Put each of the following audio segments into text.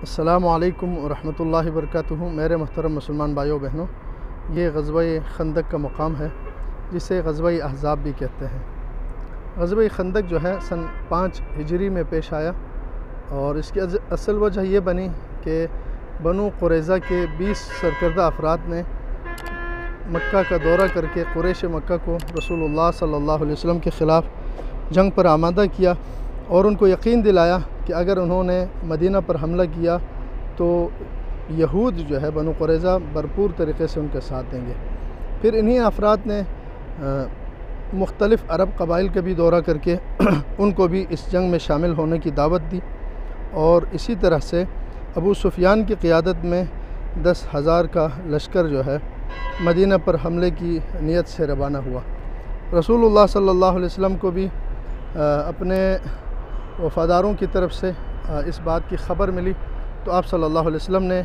السلام علیکم ورحمۃ اللہ وبرکاتہ۔ میرے محترم مسلمان بھائیوں بہنوں، یہ غزوہ خندق کا مقام ہے جسے غزوہ احزاب بھی کہتے ہیں۔ غزوہ خندق جو ہے سن 5 ہجری میں پیش آیا اور اس کی اصل وجہ یہ بنی کہ بنو قریظہ کے 20 سرکردہ افراد نے مکہ کا دورہ کر کے قریش مکہ کو رسول اللہ صلی اللہ علیہ وسلم کے خلاف جنگ پر آمادہ کیا اور ان کو یقین دلایا کہ اگر انہوں نے مدینہ پر حملہ کیا تو یہود جو ہے بنو قریظہ بھرپور طریقے سے ان کے ساتھ دیں گے۔ پھر انہی افراد نے مختلف عرب قبائل کا بھی دورہ کر کے ان کو بھی اس جنگ میں شامل ہونے کی دعوت دی، اور اسی طرح سے ابو سفیان کی قیادت میں 10,000 کا لشکر جو ہے مدینہ پر حملے کی نیت سے روانہ ہوا۔ رسول اللہ صلی اللہ علیہ وسلم کو بھی اپنے وفاداروں کی طرف سے اس بات کی خبر ملی، تو آپ صلی اللہ علیہ وسلم نے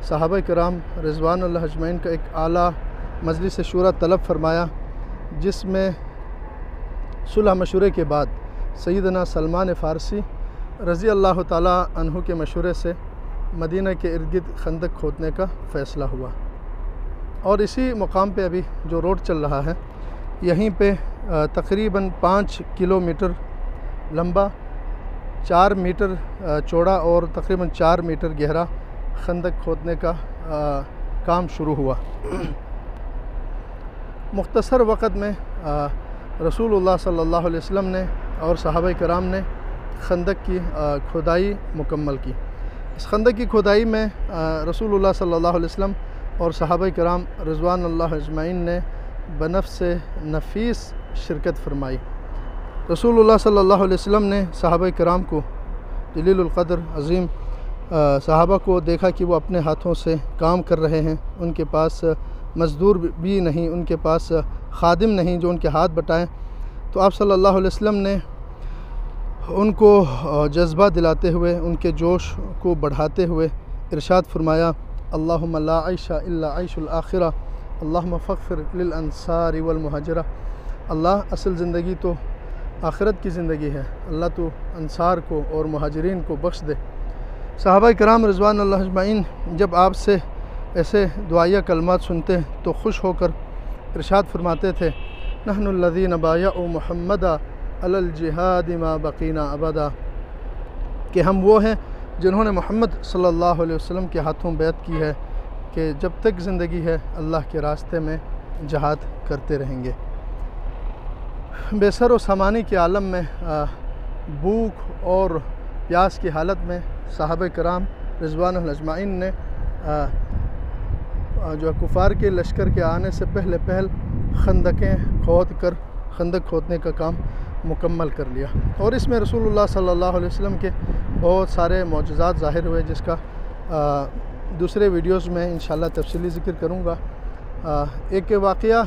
صحابہ کرام رضوان اللہ اجمعین کا ایک اعلیٰ مجلس شورا طلب فرمایا، جس میں صلح مشورے کے بعد سیدنا سلمان فارسی رضی اللہ تعالیٰ عنہ کے مشورے سے مدینہ کے ارد گرد خندق کھودنے کا فیصلہ ہوا۔ اور اسی مقام پہ ابھی جو روڈ چل رہا ہے، یہیں پہ تقریباً 5 کلومیٹر لمبا، 4 میٹر چوڑا اور تقریباً 4 میٹر گہرا خندق کھودنے کا کام شروع ہوا۔ مختصر وقت میں رسول اللہ صلی اللہ علیہ وسلم نے اور صحابہ کرام نے خندق کی کھدائی مکمل کی۔ اس خندق کی کھدائی میں رسول اللہ صلی اللہ علیہ وسلم اور صحابہ کرام رضوان اللہ اجمعین نے بنفس نفیس شرکت فرمائی۔ رسول اللہ صلی اللہ علیہ وسلم نے صحابہ کرام کو، جلیل القدر عظیم صحابہ کو دیکھا کہ وہ اپنے ہاتھوں سے کام کر رہے ہیں، ان کے پاس مزدور بھی نہیں، ان کے پاس خادم نہیں جو ان کے ہاتھ بٹائیں، تو آپ صلی اللہ علیہ وسلم نے ان کو جذبہ دلاتے ہوئے، ان کے جوش کو بڑھاتے ہوئے ارشاد فرمایا، اللہم لا عیش الا عیش الآخرہ، اللہم فاغفر للانصار والمہاجرہ۔ اللہ، اصل زندگی تو آخرت کی زندگی ہے، اللہ تو انصار کو اور مہاجرین کو بخش دے۔ صحابہ کرام رضوان اللہ اجمعین جب آپ سے ایسے دعائیہ کلمات سنتے تو خوش ہو کر ارشاد فرماتے تھے، نحن الذین بایعوا محمدا علی الجہاد ما بقینا ابدا، کہ ہم وہ ہیں جنہوں نے محمد صلی اللہ علیہ وسلم کے ہاتھوں بیعت کی ہے کہ جب تک زندگی ہے اللہ کے راستے میں جہاد کرتے رہیں گے۔ بے سر و سامانی کے عالم میں بھوک اور پیاس کی حالت میں صحابہ کرام رضوان اللہ اجمعین نے جو کفار کے لشکر کے آنے سے پہل خندقیں کھود کر خندق کھودنے کا کام مکمل کر لیا، اور اس میں رسول اللہ صلی اللہ علیہ وسلم کے بہت سارے معجزات ظاہر ہوئے، جس کا دوسرے ویڈیوز میں انشاءاللہ تفصیلی ذکر کروں گا۔ ایک واقعہ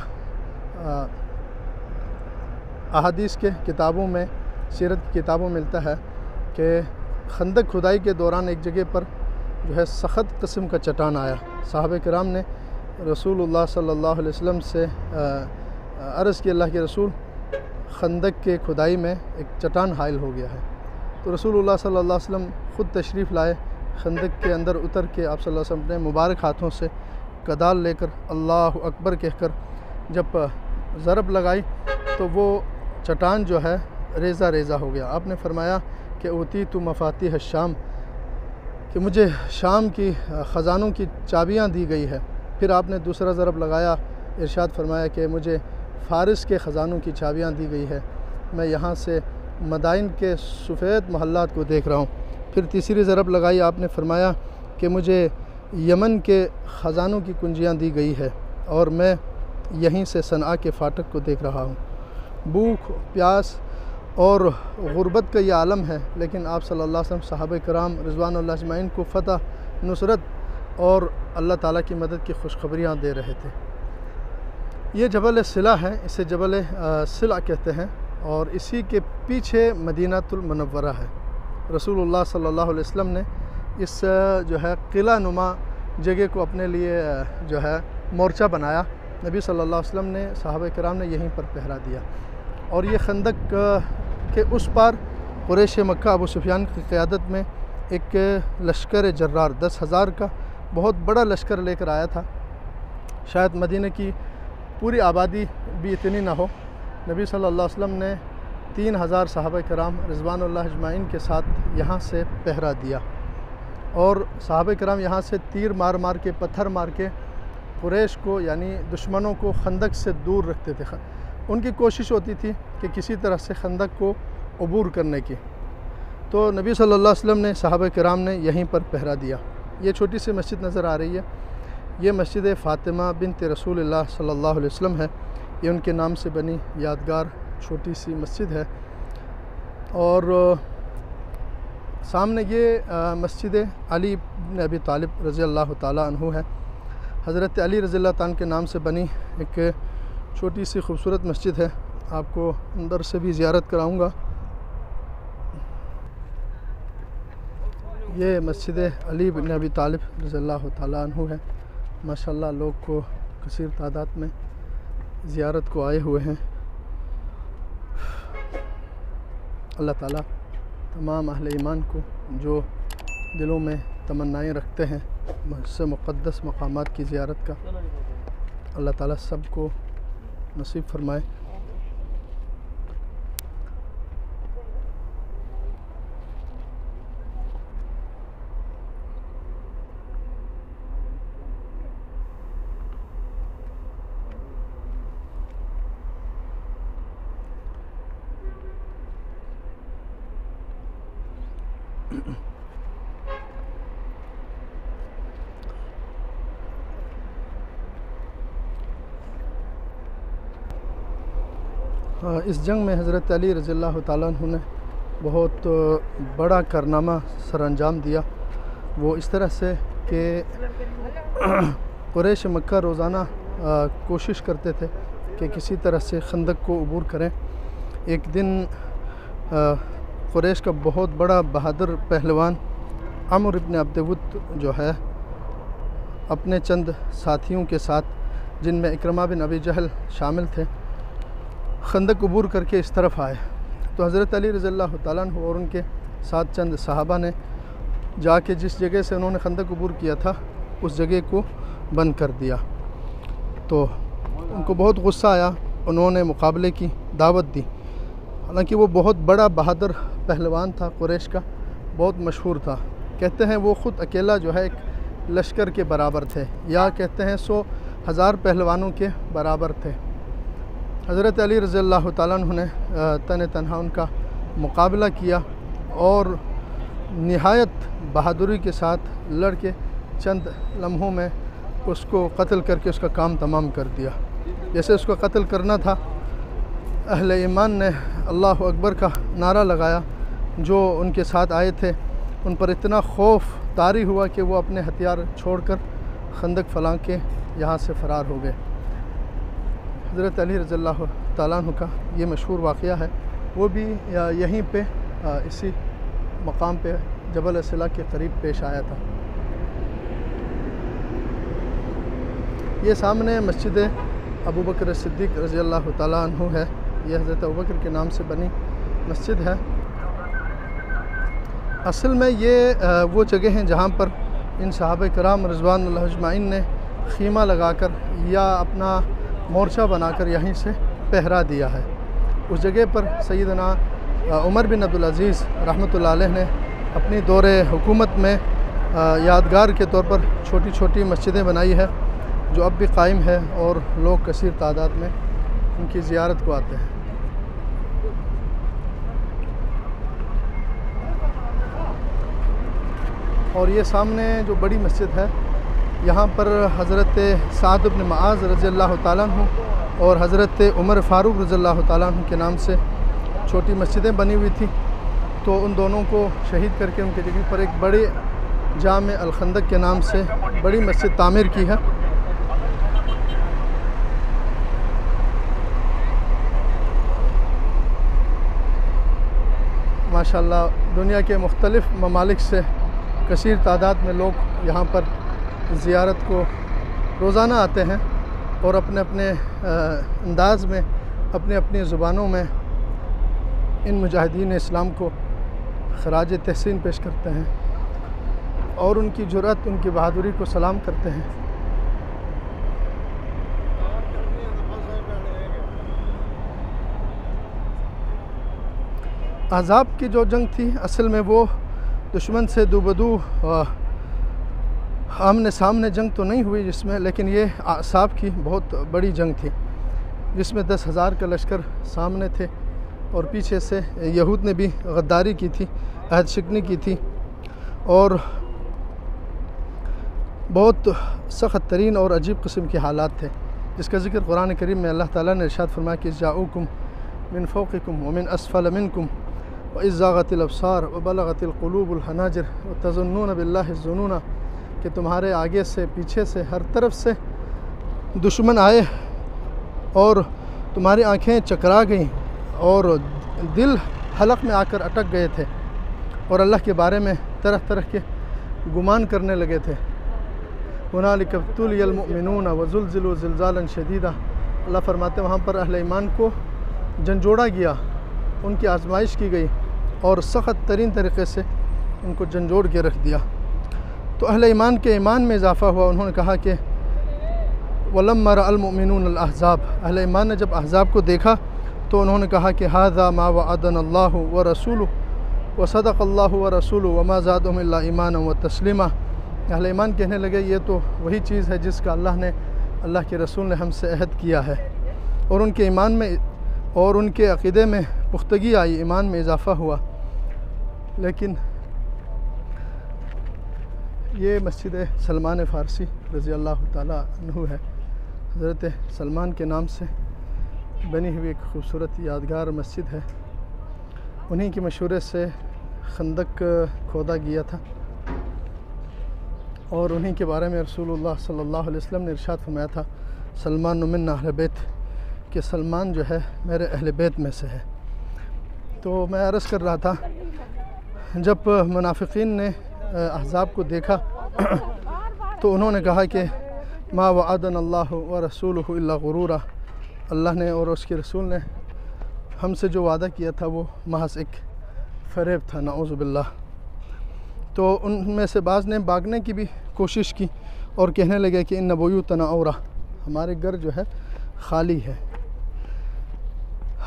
احادیث کے کتابوں میں، سیرت کی کتابوں میں ملتا ہے کہ خندق کھدائی کے دوران ایک جگہ پر جو ہے سخت قسم کا چٹان آیا۔ صحابہ کرام نے رسول اللہ صلی اللہ علیہ وسلم سے عرض کی، اللہ کے رسول، خندق کے کھدائی میں ایک چٹان حائل ہو گیا ہے۔ تو رسول اللہ صلی اللہ علیہ وسلم خود تشریف لائے، خندق کے اندر اتر کے آپ صلی اللہ علیہ وسلم نے مبارک ہاتھوں سے کدال لے کر اللہ اکبر کہہ کر جب ضرب لگائی تو وہ چٹان جو ہے ریزہ ریزہ ہو گیا۔ آپ نے فرمایا کہ اوتیت مفاتیح الشام، کہ مجھے شام کی خزانوں کی چابیاں دی گئی ہے۔ پھر آپ نے دوسرا ضرب لگایا، ارشاد فرمایا کہ مجھے فارس کے خزانوں کی چابیاں دی گئی ہے، میں یہاں سے مدائن کے سفید محلات کو دیکھ رہا ہوں۔ پھر تیسری ضرب لگائی، آپ نے فرمایا کہ مجھے یمن کے خزانوں کی کنجیاں دی گئی ہے اور میں یہیں سے صنعاء کے فاٹک کو دیکھ رہا ہوں۔ بھوک، پیاس اور غربت کا یہ عالم ہے، لیکن آپ صلی اللہ علیہ وسلم صحابہ کرام رضوان اللہ اجمعین کو فتح، نصرت اور اللہ تعالیٰ کی مدد کی خوشخبریاں دے رہے تھے۔ یہ جبل صلہ ہے، اسے جبل صلہ کہتے ہیں، اور اسی کے پیچھے مدینہ المنورہ ہے۔ رسول اللہ صلی اللہ علیہ وسلم نے اس جو ہے قلعہ نما جگہ کو اپنے لیے جو ہے مورچہ بنایا۔ نبی صلی اللہ علیہ وسلم نے، صحابہ کرام نے یہیں پر پہرا دیا، اور یہ خندق کے اس پار قریش مکہ ابو سفیان کی قیادت میں ایک لشکر جرار 10,000 کا بہت بڑا لشکر لے کر آیا تھا۔ شاید مدینہ کی پوری آبادی بھی اتنی نہ ہو۔ نبی صلی اللہ علیہ وسلم نے 3,000 صحابہ کرام رضوان اللہ اجمعین کے ساتھ یہاں سے پہرا دیا، اور صحابہ کرام یہاں سے تیر مار مار کے، پتھر مار کے قریش کو یعنی دشمنوں کو خندق سے دور رکھتے تھے۔ ان کی کوشش ہوتی تھی کہ کسی طرح سے خندق کو عبور کرنے کی۔ تو نبی صلی اللہ علیہ وسلم نے، صحابہ کرام نے یہیں پر پہرا دیا۔ یہ چھوٹی سی مسجد نظر آ رہی ہے، یہ مسجد فاطمہ بنت رسول اللہ صلی اللہ علیہ وسلم ہے۔ یہ ان کے نام سے بنی یادگار چھوٹی سی مسجد ہے۔ اور سامنے یہ مسجد علی بن ابی طالب رضی اللہ تعالیٰ عنہ ہے۔ حضرت علی رضی اللہ تعالیٰ کے نام سے بنی ایک چھوٹی سی خوبصورت مسجد ہے۔ آپ کو اندر سے بھی زیارت کراؤں گا۔ یہ مسجد علی بن ابی طالب رضی اللہ تعالیٰ عنہ ہے۔ ماشاءاللہ لوگ کو کثیر تعداد میں زیارت کو آئے ہوئے ہیں۔ اللہ تعالیٰ تمام اہل ایمان کو جو دلوں میں تمنائیں رکھتے ہیں سے مقدس مقامات کی زیارت کا، اللہ تعالیٰ سب کو نصیب فرمائے۔ اس جنگ میں حضرت علی رضی اللہ تعالیٰ عنہ نے بہت بڑا کارنامہ سر انجام دیا۔ وہ اس طرح سے کہ قریش مکہ روزانہ کوشش کرتے تھے کہ کسی طرح سے خندق کو عبور کریں۔ ایک دن قریش کا بہت بڑا بہادر پہلوان عمرو بن عبد ود جو ہے، اپنے چند ساتھیوں کے ساتھ، جن میں اکرمہ بن ابی جہل شامل تھے، خندق عبور کر کے اس طرف آئے۔ تو حضرت علی رضی اللہ تعالیٰ عنہ اور ان کے ساتھ چند صحابہ نے جا کے جس جگہ سے انہوں نے خندق عبور کیا تھا اس جگہ کو بند کر دیا۔ تو ان کو بہت غصہ آیا، انہوں نے مقابلے کی دعوت دی۔ حالانکہ وہ بہت بڑا بہادر پہلوان تھا، قریش کا بہت مشہور تھا۔ کہتے ہیں وہ خود اکیلا جو ہے ایک لشکر کے برابر تھے، یا کہتے ہیں 100,000 پہلوانوں کے برابر تھے۔ حضرت علی رضی اللہ تعالیٰ عنہ نے تنہا ان کا مقابلہ کیا اور نہایت بہادری کے ساتھ لڑ کے چند لمحوں میں اس کو قتل کر کے اس کا کام تمام کر دیا۔ جیسے اس کو قتل کرنا تھا، اہل ایمان نے اللہ اکبر کا نعرہ لگایا۔ جو ان کے ساتھ آئے تھے ان پر اتنا خوف طاری ہوا کہ وہ اپنے ہتھیار چھوڑ کر خندق پھلانگ کے یہاں سے فرار ہو گئے۔ حضرت علی رضی اللہ تعالیٰ عنہ کا یہ مشہور واقعہ ہے، وہ بھی یہیں پہ اسی مقام پہ جبل اسلا کے قریب پیش آیا تھا۔ یہ سامنے مسجد ابو بکر صدیق رضی اللہ تعالیٰ عنہ ہے۔ یہ حضرت ابو بکر کے نام سے بنی مسجد ہے۔ اصل میں یہ وہ جگہ ہیں جہاں پر ان صحابہ کرام رضوان اللہ اجمعین نے خیمہ لگا کر یا اپنا مورچہ بنا کر یہیں سے پہرا دیا ہے۔ اس جگہ پر سیدنا عمر بن عبدالعزیز رحمۃ اللہ علیہ نے اپنی دور حکومت میں یادگار کے طور پر چھوٹی چھوٹی مسجدیں بنائی ہے، جو اب بھی قائم ہے اور لوگ کثیر تعداد میں ان کی زیارت کو آتے ہیں۔ اور یہ سامنے جو بڑی مسجد ہے، یہاں پر حضرت سعد بن معاذ رضی اللہ تعالیٰ عنہ اور حضرت عمر فاروق رضی اللہ تعالیٰ عنہ کے نام سے چھوٹی مسجدیں بنی ہوئی تھی۔ تو ان دونوں کو شہید کر کے ان کی جگہ پر ایک بڑے جامع الخندق کے نام سے بڑی مسجد تعمیر کی ہے۔ ماشاءاللہ دنیا کے مختلف ممالک سے کثیر تعداد میں لوگ یہاں پر زیارت کو روزانہ آتے ہیں اور اپنے اپنے انداز میں، اپنے اپنی زبانوں میں ان مجاہدین اسلام کو خراج تحسین پیش کرتے ہیں۔ اور ان کی جرأت، ان کی بہادری کو سلام کرتے ہیں۔ احزاب کی جو جنگ تھی اصل میں وہ دشمن سے دو بدو آمنے سامنے جنگ تو نہیں ہوئی جس میں، لیکن یہ اعصاب کی بہت بڑی جنگ تھی جس میں 10,000 کا لشکر سامنے تھے، اور پیچھے سے یہود نے بھی غداری کی تھی، عہد شکنی کی تھی، اور بہت سخت ترین اور عجیب قسم کے حالات تھے، جس کا ذکر قرآن کریم میں اللہ تعالیٰ نے ارشاد فرمایا کہ جاؤکم من فوقکم ومن اسفل منکم وَإِذْ زَاغَتِ الْأَبْصَارُ وَبَلَغَتِ الْقُلُوبُ الْحَنَاجِرَ وَتَظُنُّونَ بِاللَّهِ الظُّنُونَ، کہ تمہارے آگے سے، پیچھے سے، ہر طرف سے دشمن آئے اور تمہاری آنکھیں چکرا گئیں اور دل حلق میں آ کر اٹک گئے تھے، اور اللہ کے بارے میں طرح طرح کے گمان کرنے لگے تھے۔ هُنَالِكَ ابْتُلِيَ الْمُؤْمِنُونَ وَزُلْزِلُوا زِلْزَالًا شَدِيدًا، اللہ فرماتے وہاں پر اہل ایمان کو جھنجھوڑا گیا، ان کی آزمائش کی گئی اور سخت ترین طریقے سے ان کو جھنجھوڑ کے رکھ دیا۔ تو اہل ایمان کے ایمان میں اضافہ ہوا، انہوں نے کہا کہ وَلَمَّا رَأَى الْمُؤْمِنُونَ الْأَحْزَابَ، اہل ایمان نے جب احزاب کو دیکھا تو انہوں نے کہا کہ هَذَا مَا وَعَدَنَا اللَّهُ وَرَسُولُهُ وَصَدَقَ اللَّهُ وَرَسُولُهُ وَمَا زَادَهُمْ إِلَّا إِيمَانًا وَتَسْلِيمًا، اہل ایمان کہنے لگے یہ تو وہی چیز ہے جس کا اللہ کے رسول نے ہم سے عہد کیا ہے، اور ان کے ایمان میں اور ان کے عقیدے میں پختگی آئی، ایمان میں اضافہ ہوا۔ لیکن یہ مسجد سلمان فارسی رضی اللہ تعالیٰ عنہ ہے، حضرت سلمان کے نام سے بنی ہوئی ایک خوبصورت یادگار مسجد ہے۔ انہی کے مشورے سے خندق کھودا گیا تھا، اور انہی کے بارے میں رسول اللہ صلی اللہ علیہ وسلم نے ارشاد فرمایا تھا سلمان من اہل بیت، کہ سلمان جو ہے میرے اہل بیت میں سے ہے۔ تو میں عرض کر رہا تھا جب منافقین نے احزاب کو دیکھا تو انہوں نے کہا کہ ما وعدنا اللہ ورسولہ الا غرورا، اللہ نے اور اس کے رسول نے ہم سے جو وعدہ کیا تھا وہ محض ایک فریب تھا، نعوذ باللہ۔ تو ان میں سے بعض نے بھاگنے کی بھی کوشش کی اور کہنے لگے کہ ان بیوتنا عورہ، ہمارے گھر جو ہے خالی ہے،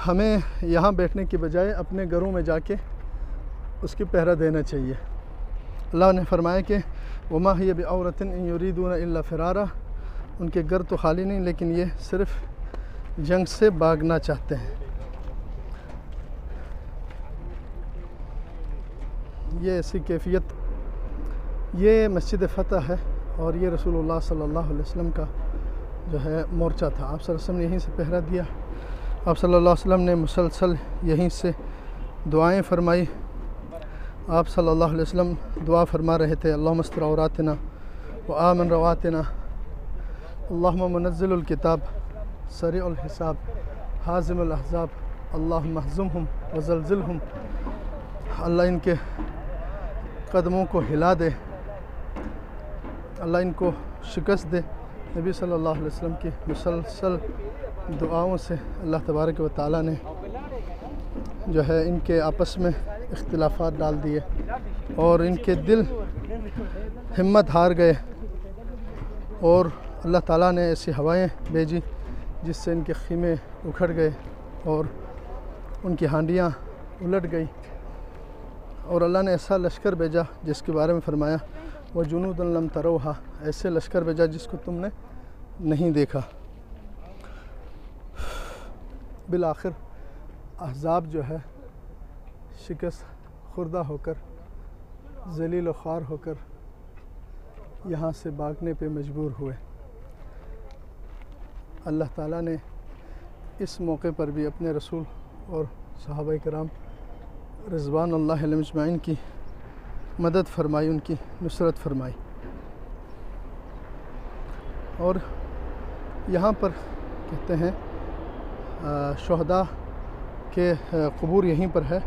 ہمیں یہاں بیٹھنے کی بجائے اپنے گھروں میں جا کے اس کی پہرہ دینا چاہیے۔ اللہ نے فرمایا کہ وما ہی بعورۃ ان یریدون الا فرارا، ان کے گھر تو خالی نہیں لیکن یہ صرف جنگ سے بھاگنا چاہتے ہیں۔ یہ ایسی کیفیت، یہ مسجد فتح ہے، اور یہ رسول اللہ صلی اللہ علیہ وسلم کا جو ہے مورچہ تھا۔ آپ صلی اللہ علیہ وسلم نے یہیں سے پہرہ دیا، آپ صلی اللہ علیہ وسلم نے مسلسل یہیں سے دعائیں فرمائی۔ آپ صلی اللہ علیہ وسلم دعا فرما رہے تھے اللہم استر عوراتنا وآمن رواتنا، اللہم منزل الکتاب سریع الحساب حازم الاحزاب، اللہم اہزمہم وزلزلہم، اللہ ان کے قدموں کو ہلا دے، اللہ ان کو شکست دے۔ نبی صلی اللہ علیہ وسلم کی مسلسل دعاؤں سے اللہ تبارک و تعالیٰ نے جو ہے ان کے آپس میں اختلافات ڈال دیے، اور ان کے دل ہمت ہار گئے، اور اللہ تعالیٰ نے ایسی ہوائیں بھیجی جس سے ان کے خیمے اکھڑ گئے اور ان کی ہانڈیاں الٹ گئی، اور اللہ نے ایسا لشکر بھیجا جس کے بارے میں فرمایا وَجُنُودًا لَمْ تَرَوْهَا، ایسے لشکر بھیجا جس کو تم نے نہیں دیکھا۔ بالآخر احزاب جو ہے شکست خوردہ ہو کر، ذلیل و خوار ہو کر یہاں سے بھاگنے پہ مجبور ہوئے۔ اللہ تعالیٰ نے اس موقع پر بھی اپنے رسول اور صحابہ کرام رضوان اللہ علیہم اجمعین کی مدد فرمائی، ان کی نصرت فرمائی۔ اور یہاں پر کہتے ہیں شہداء کے قبور یہیں پر ہے،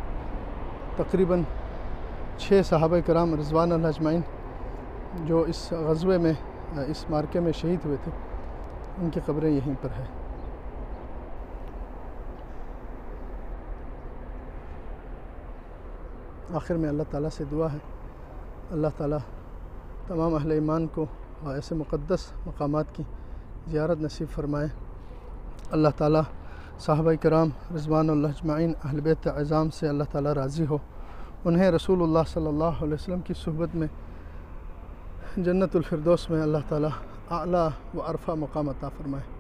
تقریباً 6 صحابہ کرام رضوان اللہ اجمعین جو اس غزوے میں، اس معرکے میں شہید ہوئے تھے، ان کی قبریں یہیں پر ہے۔ آخر میں اللہ تعالیٰ سے دعا ہے اللہ تعالیٰ تمام اہل ایمان کو ایسے مقدس مقامات کی زیارت نصیب فرمائے۔ اللہ تعالیٰ صحابہ کرام رضوان اللہ اجمعین اہل بیت اعظام سے اللہ تعالیٰ راضی ہو، انہیں رسول اللہ صلی اللہ علیہ وسلم کی صحبت میں جنت الفردوس میں اللہ تعالیٰ اعلیٰ و عرفہ مقام عطا فرمائے۔